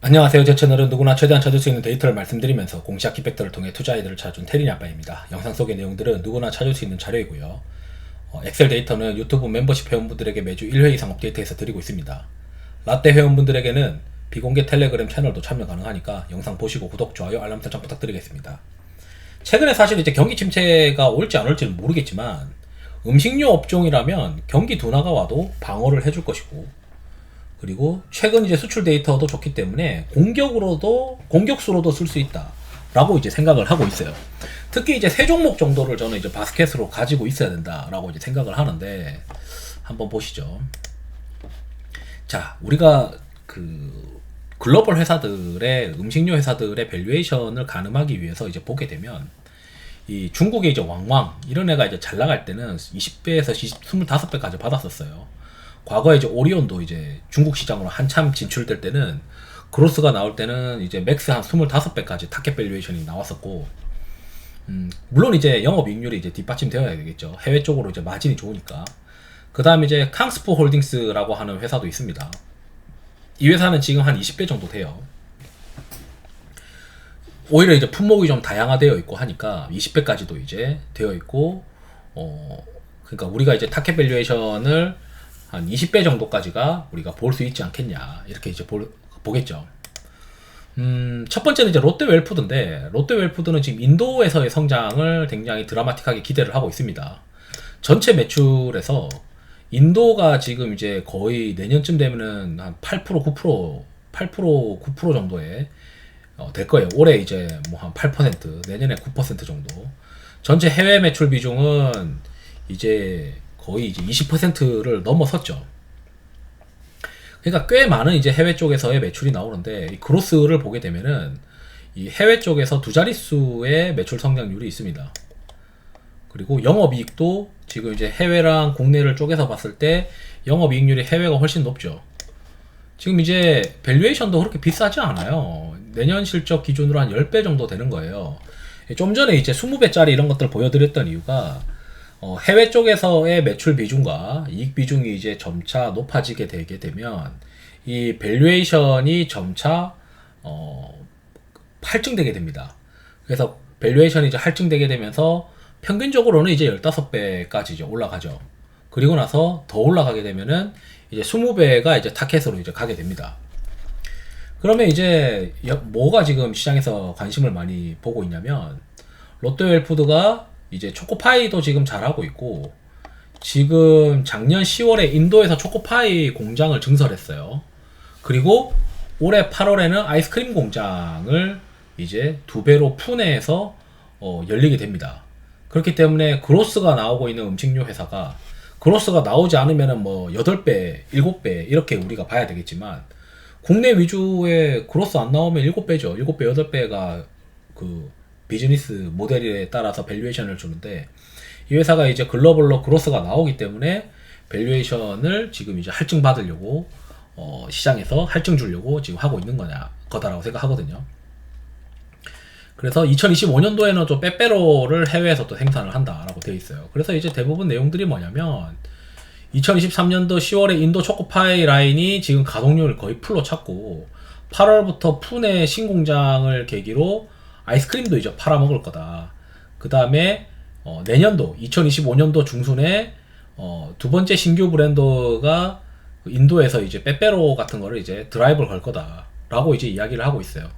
안녕하세요. 제 채널은 누구나 최대한 찾을 수 있는 데이터를 말씀드리면서 공시학 키팩터를 통해 투자 아이디어를 찾아준 테린이 아빠입니다. 영상 속의 내용들은 누구나 찾을 수 있는 자료이고요. 엑셀 데이터는 유튜브 멤버십 회원분들에게 매주 1회 이상 업데이트해서 드리고 있습니다. 라떼 회원분들에게는 비공개 텔레그램 채널도 참여 가능하니까 영상 보시고 구독, 좋아요, 알람 설정 부탁드리겠습니다. 최근에 사실 이제 경기 침체가 올지 안 올지는 모르겠지만 음식료 업종이라면 경기 둔화가 와도 방어를 해줄 것이고, 그리고 최근 이제 수출 데이터도 좋기 때문에 공격수로도 쓸 수 있다라고 이제 생각을 하고 있어요. 특히 이제 세 종목 정도를 저는 이제 바스켓으로 가지고 있어야 된다라고 이제 생각을 하는데, 한번 보시죠. 자, 우리가 그 글로벌 회사들의 음식료 회사들의 밸류에이션을 가늠하기 위해서 이제 보게 되면, 이 중국의 이제 왕왕 이런 애가 이제 잘 나갈 때는 20배에서 25배까지 받았었어요. 과거에 이제 오리온도 이제 중국 시장으로 한참 진출될 때는 그로스가 나올 때는 이제 맥스 한 25배까지 타켓 밸류에이션이 나왔었고, 물론 이제 영업이익률이 이제 뒷받침되어야 되겠죠. 해외 쪽으로 이제 마진이 좋으니까. 그 다음에 이제 캉스포 홀딩스라고 하는 회사도 있습니다. 이 회사는 지금 한 20배 정도 돼요. 오히려 이제 품목이 좀 다양화되어 있고 하니까 20배까지도 이제 되어 있고, 그러니까 우리가 이제 타켓 밸류에이션을 한 20배 정도까지가 우리가 볼 수 있지 않겠냐, 이렇게 이제 보겠죠. 첫 번째는 이제 롯데웰푸드인데, 롯데웰푸드는 지금 인도에서의 성장을 굉장히 드라마틱하게 기대를 하고 있습니다. 전체 매출에서 인도가 지금 이제 거의 내년쯤 되면은 한 8%, 9% 정도에 될 거예요. 올해 이제 뭐 한 8%, 내년에 9% 정도. 전체 해외 매출 비중은 이제 거의 이제 20%를 넘어섰죠. 그러니까 꽤 많은 이제 해외 쪽에서의 매출이 나오는데, 이 그로스를 보게 되면은 이 해외 쪽에서 두 자릿수의 매출 성장률이 있습니다. 그리고 영업이익도 지금 이제 해외랑 국내를 쪼개서 봤을 때 영업이익률이 해외가 훨씬 높죠. 지금 이제 밸류에이션도 그렇게 비싸지 않아요. 내년 실적 기준으로 한 10배 정도 되는 거예요. 좀 전에 이제 20배짜리 이런 것들 보여드렸던 이유가, 해외 쪽에서의 매출 비중과 이익 비중이 이제 점차 높아지게 되게 되면 이 밸류에이션이 점차 할증되게 됩니다. 그래서 밸류에이션이 이제 할증되게 되면서 평균적으로는 이제 15배까지 이제 올라가죠. 그리고 나서 더 올라가게 되면은 이제 20배가 이제 타켓으로 이제 가게 됩니다. 그러면 이제 뭐가 지금 시장에서 관심을 많이 보고 있냐면, 롯데웰푸드가 이제 초코파이도 지금 잘하고 있고, 지금 작년 10월에 인도에서 초코파이 공장을 증설했어요. 그리고 올해 8월에는 아이스크림 공장을 이제 2배로 푼해서 열리게 됩니다. 그렇기 때문에 그로스가 나오고 있는 음식료 회사가, 그로스가 나오지 않으면은 뭐 8배, 7배 이렇게 우리가 봐야 되겠지만, 국내 위주의 그로스 안 나오면 7배죠. 7배, 8배가 그 비즈니스 모델에 따라서 밸류에이션을 주는데, 이 회사가 이제 글로벌로 그로스가 나오기 때문에 밸류에이션을 지금 이제 할증 받으려고 시장에서 할증 주려고 지금 하고 있는 거다라고 생각하거든요. 그래서 2025년도에는 좀 빼빼로를 해외에서 또 생산을 한다라고 되어 있어요. 그래서 이제 대부분 내용들이 뭐냐면, 2023년도 10월에 인도 초코파이 라인이 지금 가동률을 거의 풀로 찾고, 8월부터 푼의 신공장을 계기로 아이스크림도 이제 팔아먹을 거다. 그 다음에 내년도 2025년도 중순에 두 번째 신규 브랜드가 인도에서 이제 빼빼로 같은 거를 이제 드라이브를 걸 거다라고 이제 이야기를 하고 있어요.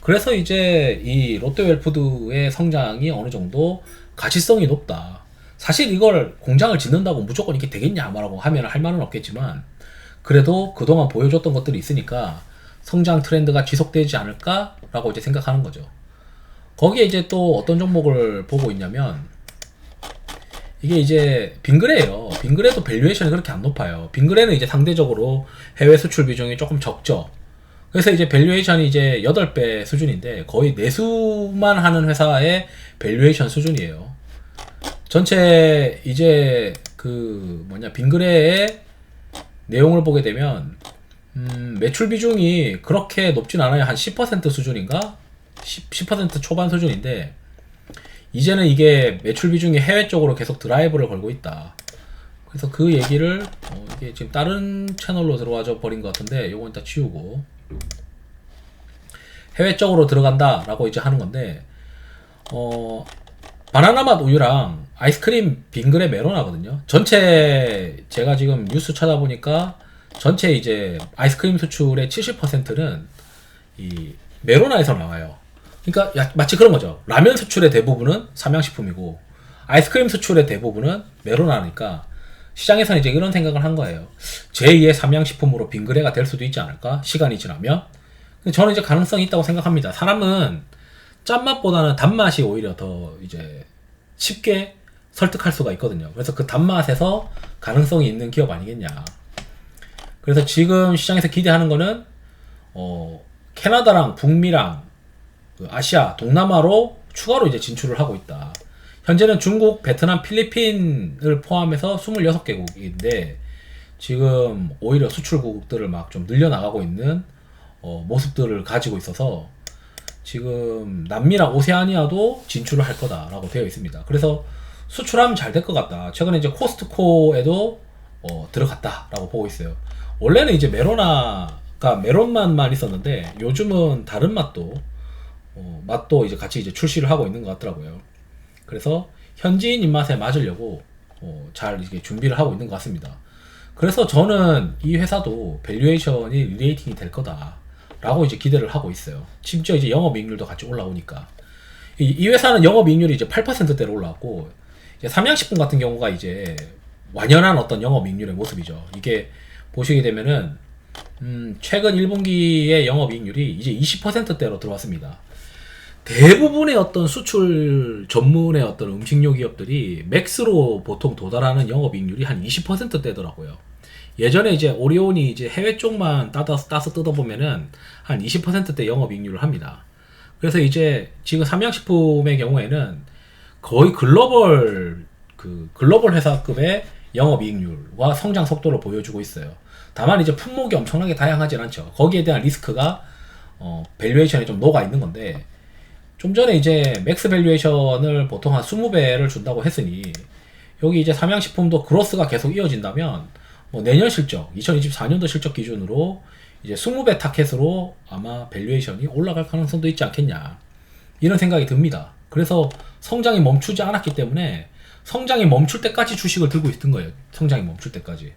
그래서 이제 이 롯데웰푸드의 성장이 어느 정도 가치성이 높다. 사실 이걸 공장을 짓는다고 무조건 이렇게 되겠냐라고 하면 할 말은 없겠지만, 그래도 그동안 보여줬던 것들이 있으니까 성장 트렌드가 지속되지 않을까라고 이제 생각하는 거죠. 거기에 이제 또 어떤 종목을 보고 있냐면, 이게 이제 빙그레예요. 빙그레도 밸류에이션이 그렇게 안 높아요. 빙그레는 이제 상대적으로 해외 수출 비중이 조금 적죠. 그래서 이제 밸류에이션이 이제 8배 수준인데, 거의 내수만 하는 회사의 밸류에이션 수준이에요. 전체 이제 빙그레의 내용을 보게 되면 매출 비중이 그렇게 높진 않아요. 한 10% 수준인가? 10% 초반 수준인데, 이제는 이게 매출 비중이 해외 쪽으로 계속 드라이브를 걸고 있다. 그래서 그 얘기를 이게 지금 다른 채널로 들어와져 버린 것 같은데, 요건 일단 치우고, 해외 쪽으로 들어간다라고 이제 하는 건데, 바나나 맛 우유랑 아이스크림 빙그레 메로나거든요. 전체 제가 지금 뉴스 찾아보니까 전체 이제 아이스크림 수출의 70%는 이 메로나에서 나와요. 그러니까 마치 그런 거죠. 라면 수출의 대부분은 삼양식품이고 아이스크림 수출의 대부분은 메로나니까 시장에서는 이제 이런 생각을 한 거예요. 제2의 삼양식품으로 빙그레가 될 수도 있지 않을까? 시간이 지나면. 근데 저는 이제 가능성이 있다고 생각합니다. 사람은 짠맛보다는 단맛이 오히려 더 이제 쉽게 설득할 수가 있거든요. 그래서 그 단맛에서 가능성이 있는 기업 아니겠냐. 그래서 지금 시장에서 기대하는 거는 캐나다랑 북미랑 그 아시아, 동남아로 추가로 이제 진출을 하고 있다. 현재는 중국, 베트남, 필리핀을 포함해서 26개국인데 지금 오히려 수출국들을 막 좀 늘려나가고 있는 모습들을 가지고 있어서 지금 남미랑 오세아니아도 진출을 할 거다라고 되어 있습니다. 그래서 수출하면 잘 될 것 같다. 최근에 이제 코스트코에도 들어갔다라고 보고 있어요. 원래는 이제 메로나가 메론맛만 있었는데 요즘은 다른 맛도 이제 같이 이제 출시를 하고 있는 것 같더라고요. 그래서 현지인 입맛에 맞으려고 잘 이렇게 준비를 하고 있는 것 같습니다. 그래서 저는 이 회사도 밸류에이션이 리레이팅이 될 거다라고 이제 기대를 하고 있어요. 심지어 이제 영업이익률도 같이 올라오니까 이 회사는 영업이익률이 이제 8%대로 올라왔고 이제 삼양식품 같은 경우가 이제 완연한 어떤 영업이익률의 모습이죠. 이게 보시게 되면은 최근 1분기의 영업이익률이 이제 20%대로 들어왔습니다. 대부분의 어떤 수출 전문의 어떤 음식료 기업들이 맥스로 보통 도달하는 영업이익률이 한 20%대더라고요. 예전에 이제 오리온이 이제 해외 쪽만 따서 뜯어보면은 한 20%대 영업이익률을 합니다. 그래서 이제 지금 삼양식품의 경우에는 거의 글로벌 회사급의 영업이익률과 성장 속도를 보여주고 있어요. 다만 이제 품목이 엄청나게 다양하진 않죠. 거기에 대한 리스크가 밸류에이션에 좀 녹아 있는 건데 좀 전에 이제 맥스 밸류에이션을 보통 한 20배를 준다고 했으니 여기 이제 삼양식품도 그로스가 계속 이어진다면 내년 실적, 2024년도 실적 기준으로 이제 20배 타켓으로 아마 밸류에이션이 올라갈 가능성도 있지 않겠냐 이런 생각이 듭니다. 그래서 성장이 멈추지 않았기 때문에 성장이 멈출 때까지 주식을 들고 있던 거예요. 성장이 멈출 때까지.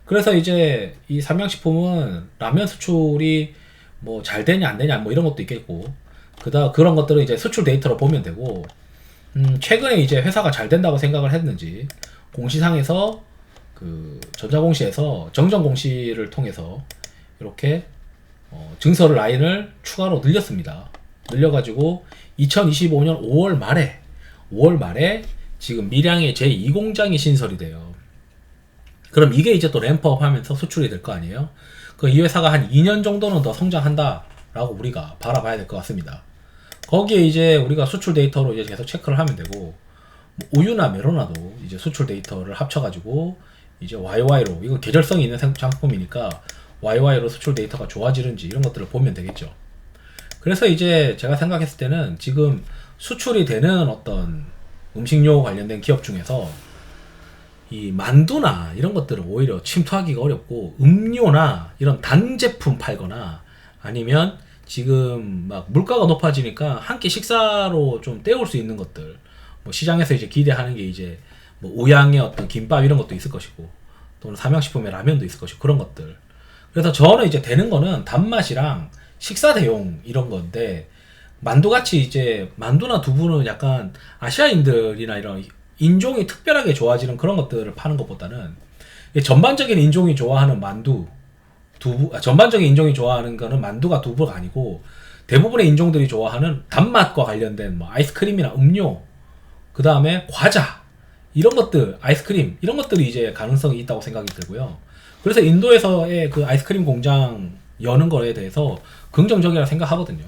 그래서 이제 이 삼양식품은 라면 수출이 뭐 잘 되냐 안 되냐 뭐 이런 것도 있겠고 그런 것들은 이제 수출 데이터로 보면 되고 최근에 이제 회사가 잘 된다고 생각을 했는지 공시상에서 그 전자공시에서 정정공시를 통해서 이렇게 증설 라인을 추가로 늘렸습니다. 늘려가지고 2025년 5월 말에 지금 밀양의 제2공장이 신설이 돼요. 그럼 이게 이제 또 램프업 하면서 수출이 될 거 아니에요? 이 회사가 한 2년 정도는 더 성장한다라고 우리가 바라봐야 될 것 같습니다. 거기에 이제 우리가 수출 데이터로 이제 계속 체크를 하면 되고, 우유나 메로나도 이제 수출 데이터를 합쳐가지고 이제 YY로, 이거 계절성이 있는 상품이니까 YY로 수출 데이터가 좋아지는지 이런 것들을 보면 되겠죠. 그래서 이제 제가 생각했을 때는 지금 수출이 되는 어떤 음식료 관련된 기업 중에서 이 만두나 이런 것들은 오히려 침투하기가 어렵고, 음료나 이런 단 제품 팔거나 아니면 지금 막 물가가 높아지니까 한 끼 식사로 좀 때울 수 있는 것들, 뭐 시장에서 이제 기대하는 게 이제 뭐 우양의 어떤 김밥 이런 것도 있을 것이고, 또는 삼양식품의 라면도 있을 것이고, 그런 것들. 그래서 저는 이제 되는 거는 단맛이랑 식사 대용 이런 건데, 만두같이 이제 만두나 두부는 약간 아시아인들이나 이런 인종이 특별하게 좋아지는 그런 것들을 파는 것보다는 전반적인 인종이 좋아하는 전반적인 인종이 좋아하는 거는 만두가 두부가 아니고, 대부분의 인종들이 좋아하는 단맛과 관련된 뭐 아이스크림이나 음료, 그 다음에 과자 이런 것들, 아이스크림 이런 것들이 이제 가능성이 있다고 생각이 들고요. 그래서 인도에서의 그 아이스크림 공장 여는 거에 대해서 긍정적이라 생각하거든요.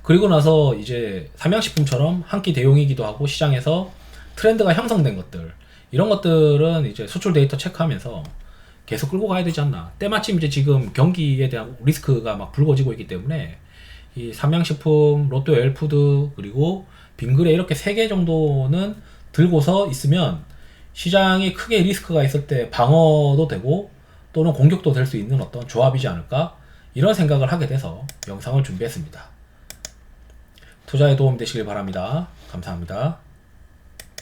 그리고 나서 이제 삼양식품처럼 한 끼 대용이기도 하고 시장에서 트렌드가 형성된 것들, 이런 것들은 이제 수출 데이터 체크하면서 계속 끌고 가야 되지 않나. 때마침 이제 지금 경기에 대한 리스크가 막 불거지고 있기 때문에 이 삼양식품, 롯데 웰푸드, 그리고 빙그레 이렇게 3개 정도는 들고서 있으면 시장이 크게 리스크가 있을 때 방어도 되고 또는 공격도 될 수 있는 어떤 조합이지 않을까, 이런 생각을 하게 돼서 영상을 준비했습니다. 투자에 도움 되시길 바랍니다. 감사합니다.